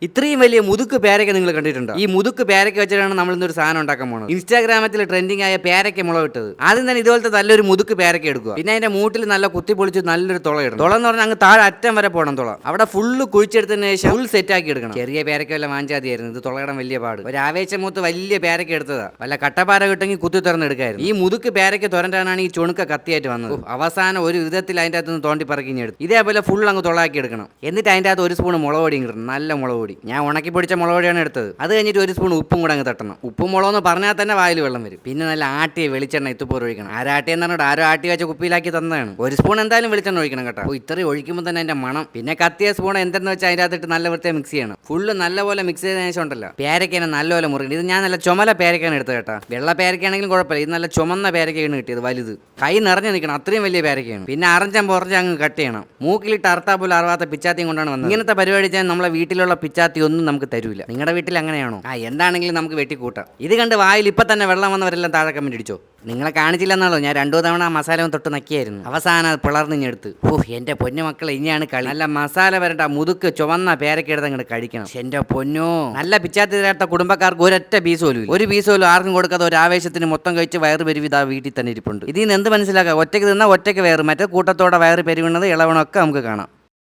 ഇത്രയും വലിയ മുതുക്ക് പേരയ്ക്ക നിങ്ങൾ കണ്ടിട്ടുണ്ടോ? ഈ മുതുക്ക് പേരയ്ക്ക വെച്ചിട്ടാണ് നമ്മൾ ഇന്നൊരു സാധനം ഉണ്ടാക്കാൻ പോകുന്നത്. ഇൻസ്റ്റാഗ്രാമത്തിൽ ട്രെൻഡിങ് ആയ പേരയ്ക്ക മുളക് ഇട്ടത്. ആദ്യം തന്നെ ഇതുപോലത്തെ നല്ലൊരു മുതുക്ക് പേരയ്ക്ക എടുക്കുക. പിന്നെ അതിന്റെ മൂട്ടിൽ നല്ല കുത്തി പൊളിച്ച് നല്ലൊരു തുള ഇടണം. തുള എന്ന് പറഞ്ഞാൽ അങ്ങ് താഴെ അറ്റം വരെ പോകണം. തുള അവിടെ ഫുള്ള് കുഴിച്ചെടുത്തതിന് ശേഷം ഫുൾ സെറ്റ് ആക്കി എടുക്കണം. ചെറിയ പേരയ്ക്ക വല്ല വാഞ്ചാതിയായിരുന്നു. ഇത് തുളയിടാൻ വലിയ പാട്. ഒരു ആവേശമൂത്ത് വലിയ പേരയ്ക്ക എടുത്തതാ. വല്ല കട്ടപ്പാര കിട്ടെങ്കിൽ കുത്തി തുറന്നെടുക്കായിരുന്നു. ഈ മുതുക്ക് പേരയ്ക്ക തുറണ്ടാണ് ഈ ചുണുക്ക കത്തിയായിട്ട് വന്നത്. അവസാനം ഒരു വിധത്തിൽ അതിന്റെ അകത്ത് നിന്ന് തോണ്ടി പറക്കിഞ്ഞെടുത്തു. ഇതേപോലെ ഫുൾ അങ്ങ് തുളാക്കി എടുക്കണം. എന്നിട്ട് അതിന്റെ അകത്ത് ഒരു സ്പൂൺ മുളക് പൊടിയും കിട്ടണം. നല്ല മുളക് പൊടി. ഞാൻ ഉണക്കി പൊടിച്ച മുളക് പൊടിയാണ് എടുത്തത്. അത് കഴിഞ്ഞിട്ട് ഒരു സ്പൂൺ ഉപ്പും കൂടെ അങ്ങ് തട്ടണം. ഉപ്പും മുളകെന്ന് പറഞ്ഞാൽ തന്നെ വായിൽ വെള്ളം വരും. പിന്നെ നല്ല ആട്ടിയ വെളിച്ചെണ്ണ ഇത്തുപോലെ ഒഴിക്കണം. ആരാട്ടിയെന്ന് പറഞ്ഞിട്ട് ആരോ ആട്ടി വെച്ച കുപ്പിയിലാക്കി തന്നതാണ്. ഒരു സ്പൂൺ എന്തായാലും വെളിച്ചെണ്ണ ഒഴിക്കണം കേട്ടോ. അപ്പോൾ ഇത്രയും ഒഴിക്കുമ്പോൾ തന്നെ അതിന്റെ മണം. പിന്നെ കത്തിയ സ്പൂൺ എന്തെന്ന് വെച്ചാൽ അതിൻ്റെ അകത്തിട്ട് നല്ല വൃത്തിയായി മിക്സ് ചെയ്യണം. ഫുള്ള് നല്ലപോലെ മിക്സ് ചെയ്തതിനു ശേഷം ഉണ്ടല്ലോ പേരയ്ക്കാണ് നല്ലപോലെ മുറിക്കണം. ഇത് ഞാൻ നല്ല ചുമല പേരയ്ക്കാണ് എടുത്തത് കേട്ടോ. വെള്ള പേരയ്ക്കാണെങ്കിലും കുഴപ്പമില്ല. ഇത് നല്ല ചുമന്ന പേരയ്ക്കാണ് കിട്ടിയത്. വലുത് കൈ നിറഞ്ഞു നിൽക്കണം. അത്രയും വലിയ പേരയ്ക്കാണ്. പിന്നെ അറഞ്ചം പുറഞ്ഞ് അങ്ങ് കട്ട് ചെയ്യണം. മൂക്കിലിട്ട് അറുത്താ പോലും അറിവാത്ത പിച്ചാത്തിയും കൊണ്ടാണ് വന്നത്. ഇങ്ങനത്തെ പരിപാടി ചെയ്യാൻ നമ്മളെ വീട്ടിലുള്ള പിച്ചാത്തി ഒന്നും നമുക്ക് തരൂല. നിങ്ങളുടെ വീട്ടിൽ അങ്ങനെയാണോ? എന്താണെങ്കിലും നമുക്ക് വെട്ടിക്കൂട്ടാം. ഇത് കണ്ട് വായിൽ ഇപ്പൊ തന്നെ വെള്ളം വന്നവരെല്ലാം താഴെ കമന്റ് അടിച്ചോ. നിങ്ങളെ കാണിച്ചില്ലെന്നാണോ? ഞാൻ 2 തവണ ആ മസാല തൊട്ട് നക്കിയായിരുന്നു. അവസാനം അത് പിളർന്നിഞ്ഞെടുത്ത്. എന്റെ പൊന്നു മക്കളെ, ഇനിയാണ് കളി. നല്ല മസാല വരണ്ട മുതുക്ക് ചുവന്ന പേരയ്ക്ക എടുത്ത് അങ്ങോട്ട് കഴിക്കണം. എന്റെ പൊന്നോ, നല്ല പിച്ചാത്തി തരാത്ത കുടുംബക്കാർക്ക് ഒരൊറ്റ പീസ് പോലും ഇല്ല. ഒരു പീസ് പോലും ആർക്കും കൊടുക്കാതെ ഒരു ആവേശത്തിന് മൊത്തം കഴിച്ച് വയറ് പെരുവിതാ വീട്ടിൽ തന്നെ ഇരിപ്പുണ്ട്. ഇതിൽ നിന്ന് എന്ത് മനസ്സിലാക്കാം? ഒറ്റയ്ക്ക് തിന്നാൽ ഒറ്റയ്ക്ക് വയറ്, മറ്റേ കൂട്ടത്തോടെ വയറ് പെരുവിണത് ഇളവണമൊക്കെ നമുക്ക് കാണാം.